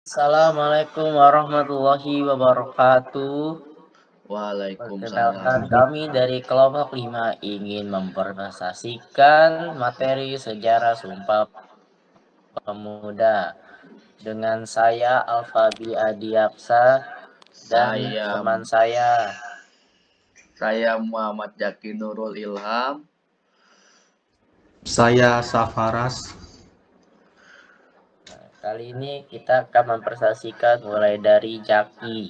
Assalamualaikum warahmatullahi wabarakatuh. Waalaikumsalam. Perkenalkan kami dari kelompok 5 ingin mempresentasikan materi sejarah Sumpah Pemuda dengan saya Alfabi Adiaksa dan Saya teman saya. saya Muhammad Jaki Nurul Ilham. Saya Safaras. Kali ini kita akan mempresentasikan mulai dari Jaki.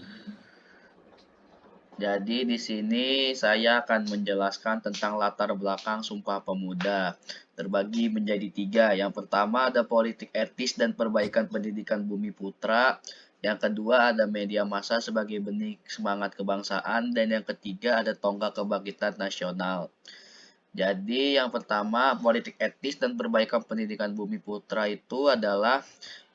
Jadi di sini saya akan menjelaskan tentang latar belakang Sumpah Pemuda. Terbagi menjadi tiga. Yang pertama ada politik etis dan perbaikan pendidikan Bumi Putra. Yang kedua ada media massa sebagai benih semangat kebangsaan. Dan yang ketiga ada tonggak kebangkitan nasional. Jadi yang pertama politik etis dan perbaikan pendidikan Bumi Putra itu adalah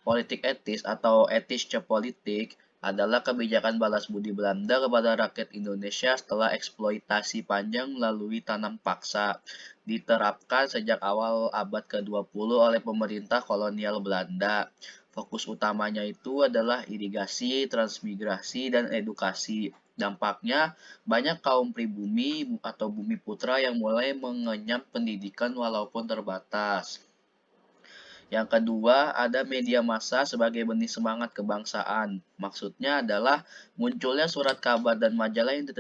politik etis atau etische politik adalah kebijakan balas budi Belanda kepada rakyat Indonesia setelah eksploitasi panjang melalui tanam paksa. Diterapkan sejak awal abad ke-20 oleh pemerintah kolonial Belanda. Fokus utamanya itu adalah irigasi, transmigrasi, dan edukasi. Dampaknya, banyak kaum pribumi atau bumi putra yang mulai mengenyam pendidikan walaupun terbatas. Yang kedua, ada media massa sebagai benih semangat kebangsaan. Maksudnya adalah munculnya surat kabar dan majalah yang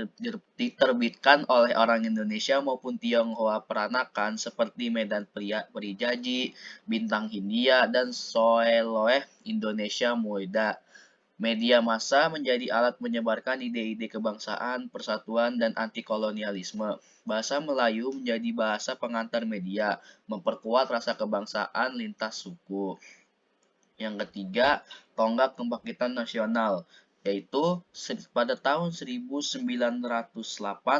diterbitkan oleh orang Indonesia maupun Tionghoa peranakan seperti Medan Perijaji, Bintang Hindia, dan Soeloeh Indonesia Muda. Media massa menjadi alat menyebarkan ide-ide kebangsaan, persatuan, dan anti-kolonialisme. Bahasa Melayu menjadi bahasa pengantar media, memperkuat rasa kebangsaan lintas suku. Yang ketiga, tonggak kebangkitan nasional, yaitu pada tahun 1908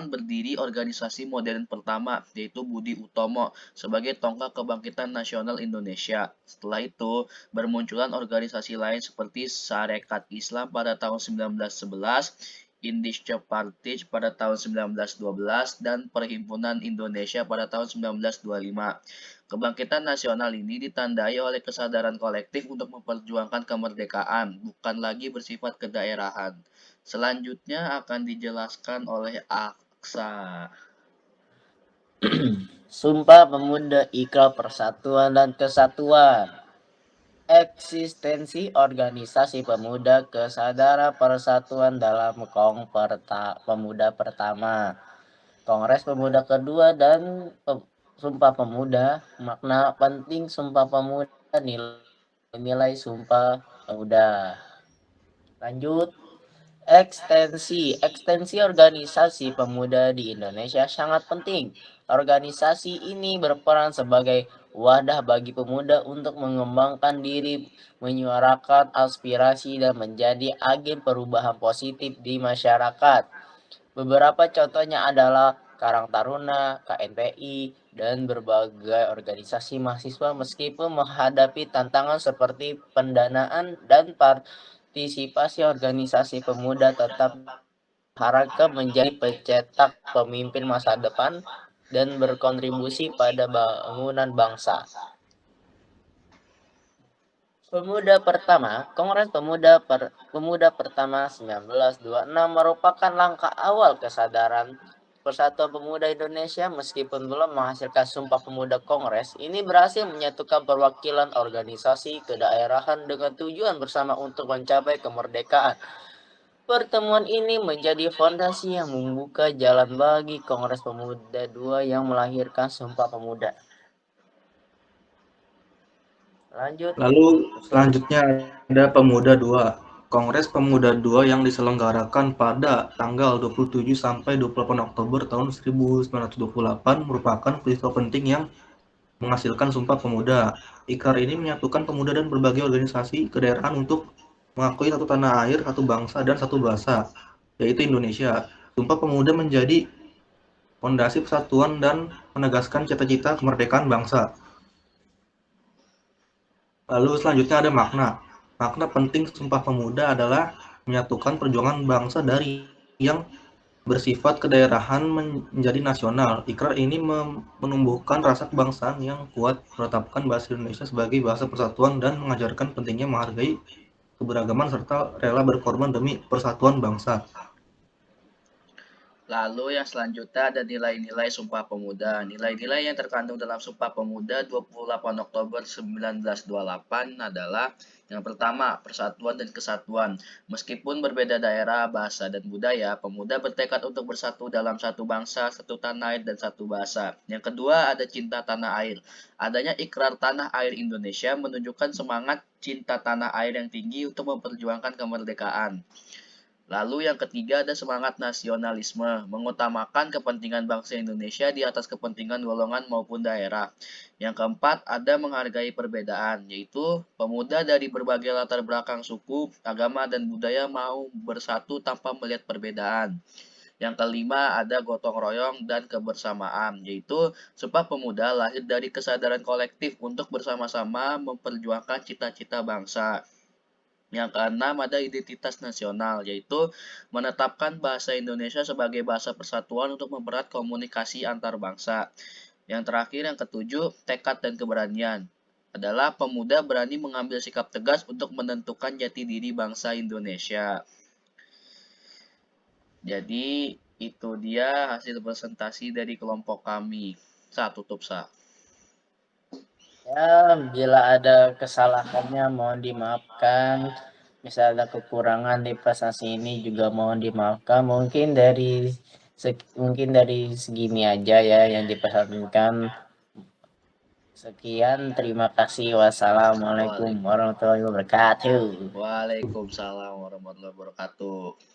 berdiri organisasi modern pertama, yaitu Budi Utomo, sebagai tonggak kebangkitan nasional Indonesia. Setelah itu, bermunculan organisasi lain seperti Sarekat Islam pada tahun 1911, Indische Partij pada tahun 1912, dan Perhimpunan Indonesia pada tahun 1925. Kebangkitan nasional ini ditandai oleh kesadaran kolektif untuk memperjuangkan kemerdekaan, bukan lagi bersifat kedaerahan. Selanjutnya akan dijelaskan oleh Aksa. Sumpah Pemuda Ikrar Persatuan dan Kesatuan. Eksistensi organisasi pemuda kesadaran persatuan dalam Pemuda pertama, Kongres Pemuda kedua, dan Sumpah Pemuda. Makna penting Sumpah Pemuda, nilai Sumpah Pemuda. Lanjut. Ekstensi organisasi pemuda di Indonesia sangat penting. Organisasi ini berperan sebagai wadah bagi pemuda untuk mengembangkan diri, menyuarakan aspirasi, dan menjadi agen perubahan positif di masyarakat. Beberapa contohnya adalah Karang Taruna, KNPI, dan berbagai organisasi mahasiswa meskipun menghadapi tantangan seperti pendanaan dan partisipasi, organisasi pemuda tetap harapkan menjadi pencetak pemimpin masa depan dan berkontribusi pada bangunan bangsa. Pemuda pertama, Kongres Pemuda pertama 1926 merupakan langkah awal kesadaran Persatuan Pemuda Indonesia. Meskipun belum menghasilkan Sumpah Pemuda, Kongres ini berhasil menyatukan perwakilan organisasi kedaerahan dengan tujuan bersama untuk mencapai kemerdekaan. Pertemuan ini menjadi fondasi yang membuka jalan bagi Kongres Pemuda II yang melahirkan Sumpah Pemuda. Lanjut. Lalu selanjutnya ada Pemuda II. Kongres Pemuda II yang diselenggarakan pada tanggal 27 sampai 28 Oktober tahun 1928 merupakan peristiwa penting yang menghasilkan Sumpah Pemuda. Ikrar ini menyatukan pemuda dan berbagai organisasi kedaerahan untuk mengakui satu tanah air, satu bangsa, dan satu bahasa, yaitu Indonesia. Sumpah Pemuda menjadi fondasi persatuan dan menegaskan cita-cita kemerdekaan bangsa. Lalu selanjutnya ada makna. Makna penting Sumpah Pemuda adalah menyatukan perjuangan bangsa dari yang bersifat kedaerahan menjadi nasional. Ikrar ini menumbuhkan rasa kebangsaan yang kuat, menetapkan bahasa Indonesia sebagai bahasa persatuan, dan mengajarkan pentingnya menghargai keberagaman, serta rela berkorban demi persatuan bangsa. Lalu yang selanjutnya ada nilai-nilai Sumpah Pemuda. Nilai-nilai yang terkandung dalam Sumpah Pemuda 28 Oktober 1928 adalah yang pertama, persatuan dan kesatuan. Meskipun berbeda daerah, bahasa, dan budaya, pemuda bertekad untuk bersatu dalam satu bangsa, satu tanah air, dan satu bahasa. Yang kedua, ada cinta tanah air. Adanya ikrar tanah air Indonesia menunjukkan semangat cinta tanah air yang tinggi untuk memperjuangkan kemerdekaan. Lalu yang ketiga ada semangat nasionalisme, mengutamakan kepentingan bangsa Indonesia di atas kepentingan golongan maupun daerah. Yang keempat ada menghargai perbedaan, yaitu pemuda dari berbagai latar belakang suku, agama, dan budaya mau bersatu tanpa melihat perbedaan. Yang kelima ada gotong royong dan kebersamaan, yaitu Sumpah Pemuda lahir dari kesadaran kolektif untuk bersama-sama memperjuangkan cita-cita bangsa. Yang keenam ada identitas nasional, yaitu menetapkan bahasa Indonesia sebagai bahasa persatuan untuk mempererat komunikasi antar bangsa. Yang terakhir, yang ketujuh, tekad dan keberanian. Adalah pemuda berani mengambil sikap tegas untuk menentukan jati diri bangsa Indonesia. Jadi, itu dia hasil presentasi dari kelompok kami. Tutup, Sa. Ya, bila ada kesalahannya mohon dimaafkan. Misal ada kekurangan di presentasi ini juga mohon dimaafkan. Mungkin dari segini aja ya yang dipesankan. Sekian, terima kasih. Wassalamualaikum warahmatullahi wabarakatuh. Waalaikumsalam warahmatullahi wabarakatuh.